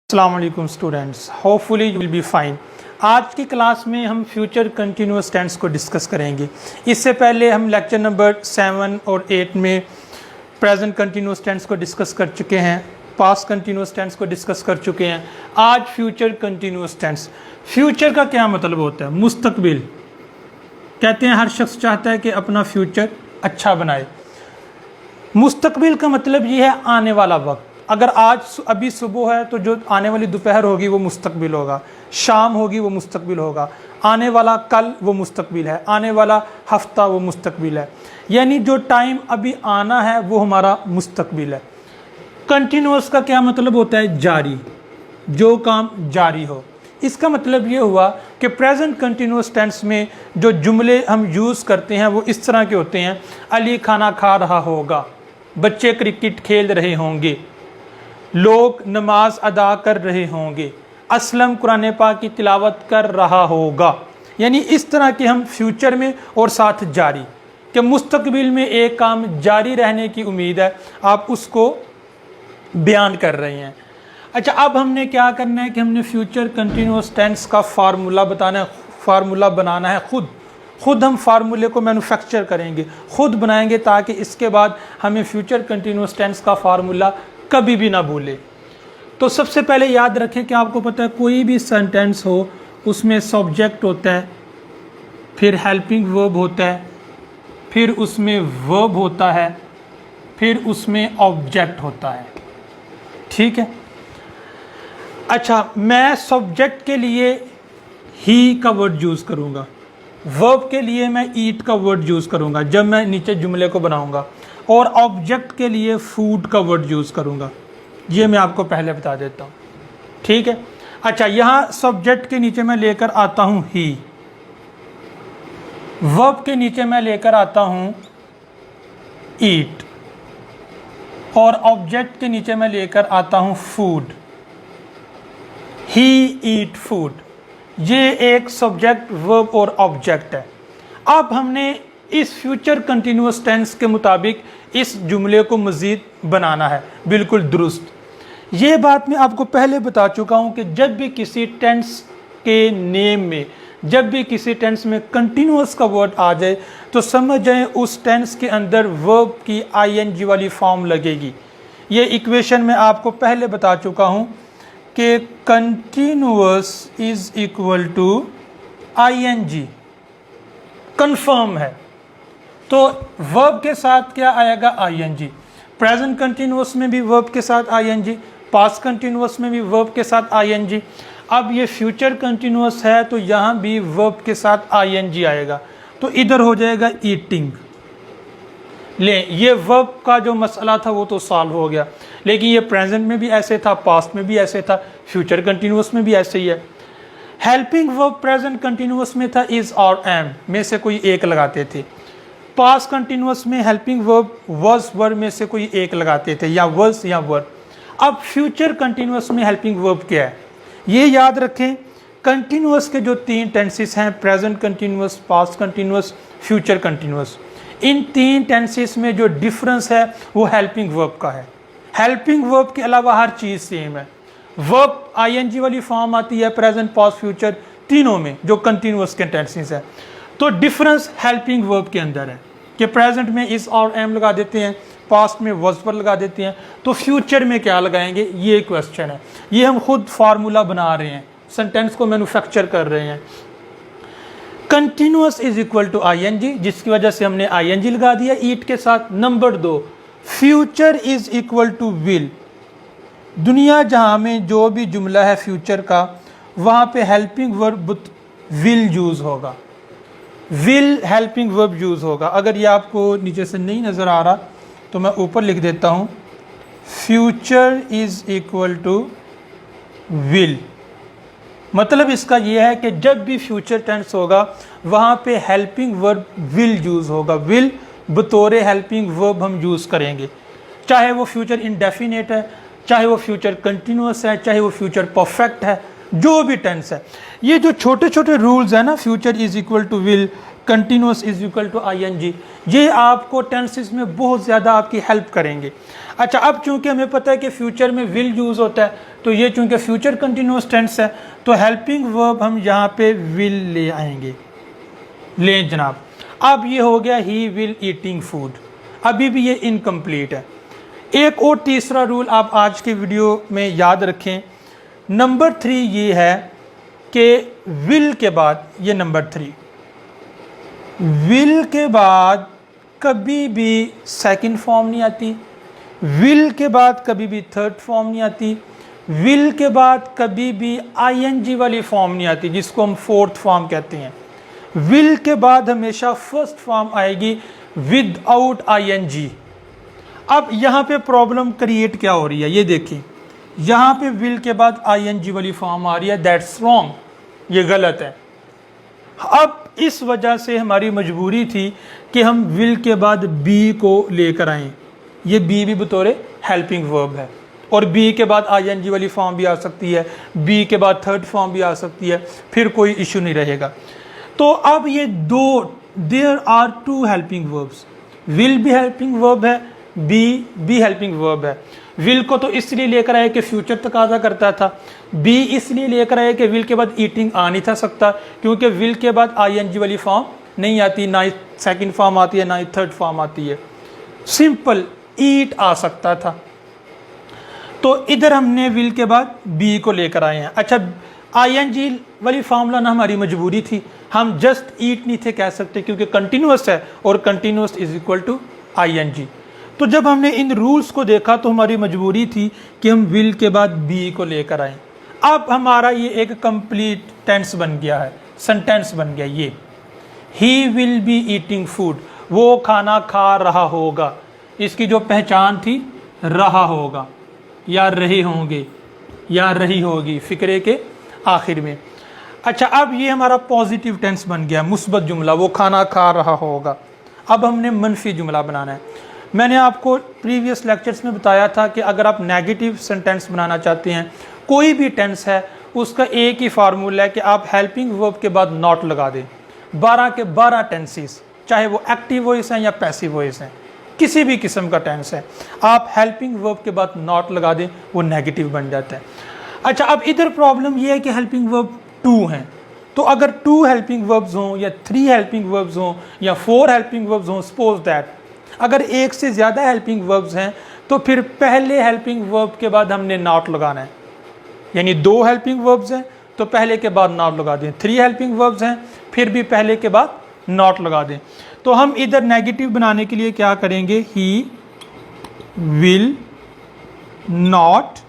अस्सलाम वालेकुम students, hopefully you will be fine. आज की क्लास में हम फ्यूचर कंटिन्यूअस टेंस को डिस्कस करेंगे। इससे पहले हम लेक्चर नंबर 7 और 8 में प्रेजेंट कंटिन्यूअस टेंस को डिस्कस कर चुके हैं, पास्ट कंटिन्यूअस टेंस को डिस्कस कर चुके हैं। आज फ्यूचर कंटिन्यूअस टेंस। फ्यूचर का क्या मतलब होता है? मुस्तकबिल। कहते हैं हर शख्स चाहता है कि अपना फ्यूचर अच्छा बनाए। मुस्तकबिल का मतलब ये है आने वाला वक्त। अगर आज अभी सुबह है तो जो आने वाली दोपहर होगी वो मुस्तकबिल होगा, शाम होगी वो मुस्तकबिल होगा, आने वाला कल वो मुस्तकबिल है, आने वाला हफ्ता वो मुस्तकबिल है। यानी जो टाइम अभी आना है वो हमारा मुस्तकबिल है। कंटिन्यूअस का क्या मतलब होता है? जारी, जो काम जारी हो। इसका मतलब ये हुआ कि प्रेजेंट कंटिन्यूअस टेंस में जो जुमले हम यूज़ करते हैं वो इस तरह के होते हैं। अली खाना खा रहा होगा, बच्चे क्रिकेट खेल रहे होंगे, लोग नमाज अदा कर रहे होंगे, असलम कुरान पाक की तिलावत कर रहा होगा। यानी इस तरह के हम फ्यूचर में और साथ जारी कि मुस्तकबिल में एक काम जारी रहने की उम्मीद है, आप उसको बयान कर रहे हैं। अच्छा, अब हमने क्या करना है कि हमने फ्यूचर कंटिन्यूअस टेंस का फार्मूला बताना है, फार्मूला बनाना है। खुद हम फार्मूले को मैन्युफैक्चर करेंगे, खुद बनाएंगे, ताकि इसके बाद हमें फ्यूचर कंटिन्यूअस टेंस का फार्मूला कभी भी ना भूले। तो सबसे पहले याद रखें कि आपको पता है कोई भी सेंटेंस हो उसमें सब्जेक्ट होता है, फिर हेल्पिंग वर्ब होता है, फिर उसमें वर्ब होता है, फिर उसमें ऑब्जेक्ट होता है। ठीक है। अच्छा, मैं सब्जेक्ट के लिए ही का वर्ड यूज़ करूँगा, वर्ब के लिए मैं ईट का वर्ड यूज़ करूँगा जब मैं नीचे जुमले को बनाऊँगा, और ऑब्जेक्ट के लिए फूड का वर्ड यूज़ करूँगा। ये मैं आपको पहले बता देता हूँ। ठीक है। अच्छा, यहाँ सब्जेक्ट के नीचे मैं लेकर आता हूँ ही, वर्ब के नीचे मैं लेकर आता हूँ ईट, और ऑब्जेक्ट के नीचे मैं लेकर आता हूँ फूड। ही ईट फूड, ये एक सब्जेक्ट, वर्ब और ऑब्जेक्ट है। अब हमने इस फ्यूचर कंटिन्यूअस टेंस के मुताबिक इस जुमले को मज़ीद बनाना है, बिल्कुल दुरुस्त। ये बात मैं आपको पहले बता चुका हूँ कि जब भी किसी टेंस के नेम में, जब भी किसी टेंस में कंटिन्यूअस का वर्ड आ जाए तो समझ जाएं उस टेंस के अंदर वर्ब की आईएनजी वाली फॉर्म लगेगी। ये इक्वेशन मैं आपको पहले बता चुका हूँ कि continuous is equal to I N G, confirm है। तो वर्ब के साथ क्या आएगा? आईएनजी। प्रेजेंट कंटिन्यूअस में भी वर्ब के साथ आईएनजी, पास्ट कंटिन्यूअस में भी वर्ब के साथ आईएनजी। अब ये फ्यूचर कंटिन्यूअस है तो यहाँ भी वर्ब के साथ आईएनजी आएगा, तो इधर हो जाएगा ईटिंग। ले, ये वर्ब का जो मसला था वो तो सॉल्व हो गया, लेकिन ये प्रेजेंट में भी ऐसे था, पास्ट में भी ऐसे था, फ्यूचर कंटिन्यूअस में भी ऐसे ही है। हेल्पिंग वर्ब प्रेजेंट कंटिन्यूअस में था इज और एम में से कोई एक लगाते थे, पास्ट कंटिन्यूअस में हेल्पिंग वर्ब वाज वर में से कोई एक लगाते थे, या वाज या वर। अब फ्यूचर कंटिन्यूअस में हेल्पिंग वर्ब क्या है ये याद रखें। कंटिन्यूअस के जो 3 टेंसेस हैं, present continuous, past continuous, future continuous, in 3 tenses में जो डिफरेंस है वो हेल्पिंग वर्ब का है। हेल्पिंग वर्ब के अलावा हर चीज़ सेम है। वर्ब आईएनजी वाली फॉर्म आती है प्रेजेंट, पास्ट, फ्यूचर, तीनों में जो कंटिन्यूअस के टेंसेस है। तो डिफरेंस हेल्पिंग वर्ब के अंदर है कि प्रेजेंट में इस और एम लगा देते हैं, पास्ट में वॉज पर लगा देते हैं, तो फ्यूचर में क्या लगाएंगे, ये क्वेश्चन है। ये हम खुद फार्मूला बना रहे हैं, सेंटेंस को मैन्युफैक्चर कर रहे हैं। Continuous is equal to I N G, जिसकी वजह से हमने आईएनजी लगा दिया ईट के साथ। Number 2, future is equal to will. दुनिया जहाँ में जो भी जुमला है फ्यूचर का, वहाँ पे हेल्पिंग वर्ब विल यूज़ होगा, विल हेल्पिंग वर्ब यूज़ होगा। अगर ये आपको नीचे से नहीं नज़र आ रहा तो मैं ऊपर लिख देता हूँ, future is equal to will. मतलब इसका ये है कि जब भी फ्यूचर टेंस होगा वहाँ पे हेल्पिंग वर्ब विल यूज़ होगा। विल बतौर हेल्पिंग वर्ब हम यूज़ करेंगे, चाहे वो फ्यूचर इंडेफिनेट है, चाहे वो फ्यूचर कंटिन्यूअस है, चाहे वो फ्यूचर परफेक्ट है, जो भी टेंस है। ये जो छोटे छोटे रूल्स हैं ना, future is equal to will, continuous is equal to ING। ये आपको टेंसेस में बहुत ज़्यादा आपकी हेल्प करेंगे। अच्छा, अब चूंकि हमें पता है कि फ्यूचर में विल यूज़ होता है, तो ये चूंकि फ्यूचर कंटिन्यूस टेंस है तो हेल्पिंग वर्ब हम यहाँ पे विल ले आएंगे। लें जनाब, अब ये हो गया ही विल ईटिंग फूड, अभी भी ये इनकम्प्लीट है। एक और तीसरा रूल आप आज के वीडियो में याद रखें। नंबर 3 ये है कि विल के बाद, ये नंबर 3, विल के बाद कभी भी सेकंड फॉर्म नहीं आती, विल के बाद कभी भी थर्ड फॉर्म नहीं आती, विल के बाद कभी भी ING वाली फॉर्म नहीं आती जिसको हम फोर्थ फॉर्म कहते हैं। विल के बाद हमेशा फर्स्ट फॉर्म आएगी विदाउट ING। अब यहाँ पे प्रॉब्लम क्रिएट क्या हो रही है, ये देखिए, यहाँ पे विल के बाद ING वाली फॉर्म आ रही है, दैट्स रॉन्ग, ये गलत है। अब इस वजह से हमारी मजबूरी थी कि हम विल के बाद बी को लेकर आएँ। ये बी भी बतौर हेल्पिंग वर्ब है और बी के बाद ING वाली फॉर्म भी आ सकती है, बी के बाद थर्ड फॉर्म भी आ सकती है, फिर कोई इशू नहीं रहेगा। तो अब ये दो, there are 2 helping verbs, will भी हेल्पिंग वर्ब है, बी भी हेल्पिंग वर्ब है। विल को तो इसलिए लेकर आए कि फ्यूचर तकाजा करता था, बी इसलिए लेकर आए कि विल के बाद ईटिंग आ नहीं था सकता क्योंकि विल के बाद ING वाली फॉर्म नहीं आती, ना ही सेकंड फॉर्म आती है ना ही थर्ड फॉर्म आती है, सिंपल ईट आ सकता था। तो इधर हमने विल के बाद बी को लेकर आए हैं। अच्छा, ING वाली फॉर्म लाना हमारी मजबूरी थी, हम जस्ट ईट नहीं थे कह सकते क्योंकि कंटिन्यूस है और continuous is equal to ING। तो जब हमने इन रूल्स को देखा तो हमारी मजबूरी थी कि हम विल के बाद बी को लेकर आए। अब हमारा ये एक कंप्लीट टेंस बन गया है, सेंटेंस बन गया। ये he will be eating food, वो खाना खा रहा होगा, इसकी जो पहचान थी रहा होगा या रहे होंगे या रही होगी फिक्रे के आखिर में। अच्छा, अब ये हमारा पॉजिटिव टेंस बन गया, मुस्बत जुमला, वो खाना खा रहा होगा। अब हमने मनफी जुमला बनाना है। मैंने आपको प्रीवियस लेक्चर्स में बताया था कि अगर आप नेगेटिव सेंटेंस बनाना चाहते हैं, कोई भी टेंस है, उसका एक ही फार्मूला है कि आप हेल्पिंग वर्ब के बाद नॉट लगा दें। 12 के 12 टेंसेस, चाहे वो एक्टिव वॉइस हैं या पैसिव वॉइस हैं, किसी भी किस्म का टेंस है, आप हेल्पिंग वर्ब के बाद नॉट लगा दें, वो नेगेटिव बन जाता है। अच्छा, अब इधर प्रॉब्लम ये है कि हेल्पिंग वर्ब 2 हैं, तो अगर 2 हेल्पिंग वर्ब्स हों या 3 हेल्पिंग वर्ब्स हों या 4 हेल्पिंग वर्ब्स हों, सपोज दैट अगर एक से ज़्यादा हेल्पिंग वर्ब्स हैं तो फिर पहले हेल्पिंग वर्ब के बाद हमने नॉट लगाना है। यानी 2 हेल्पिंग वर्ब्स हैं तो पहले के बाद नॉट लगा दें, 3 हेल्पिंग वर्ब्स हैं फिर भी पहले के बाद नॉट लगा दें। तो हम इधर नेगेटिव बनाने के लिए क्या करेंगे, he will not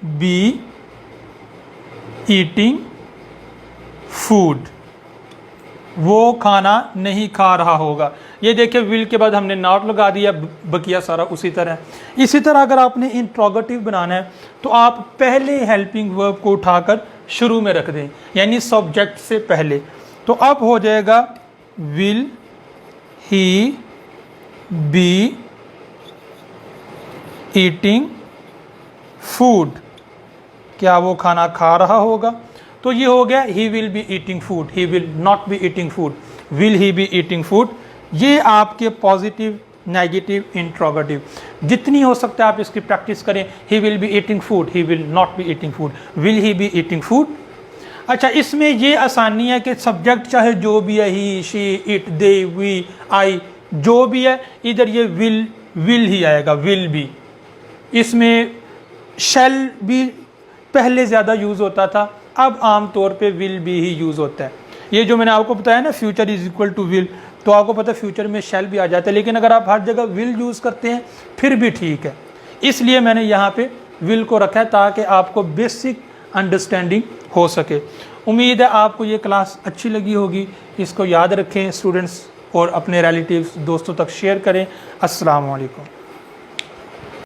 be eating food, वो खाना नहीं खा रहा होगा। ये देखिए, विल के बाद हमने नॉट लगा दिया, बकिया सारा उसी तरह। इसी तरह अगर आपने इंट्रोगेटिव बनाना है तो आप पहले हेल्पिंग वर्ब को उठाकर शुरू में रख दें, यानी सब्जेक्ट से पहले। तो अब हो जाएगा will he be eating food, क्या वो खाना खा रहा होगा। तो ये हो गया he will be eating food, he will not be eating food, will he be eating food. ये आपके पॉजिटिव, नेगेटिव, इंट्रोगेटिव जितनी हो सकता है आप इसकी प्रैक्टिस करें। He will be eating food, he will not be eating food, will he be eating food. अच्छा, इसमें ये आसानी है कि सब्जेक्ट चाहे जो भी है, ही, शी, इट, दे, वी, आई, जो भी है, इधर ये विल ही आएगा, विल बी। इसमें शैल भी पहले ज़्यादा यूज़ होता था, अब आम तौर पे विल बी ही यूज़ होता है। ये जो मैंने आपको बताया ना, future is equal to will, तो आपको पता है फ्यूचर में शैल भी आ जाता है, लेकिन अगर आप हर जगह विल यूज़ करते हैं फिर भी ठीक है। इसलिए मैंने यहाँ पे विल को रखा है ताकि आपको बेसिक अंडरस्टैंडिंग हो सके। उम्मीद है आपको ये क्लास अच्छी लगी होगी। इसको याद रखें स्टूडेंट्स, और अपने रिलेटिव्स, दोस्तों तक शेयर करें। अस्सलाम वालेकुम।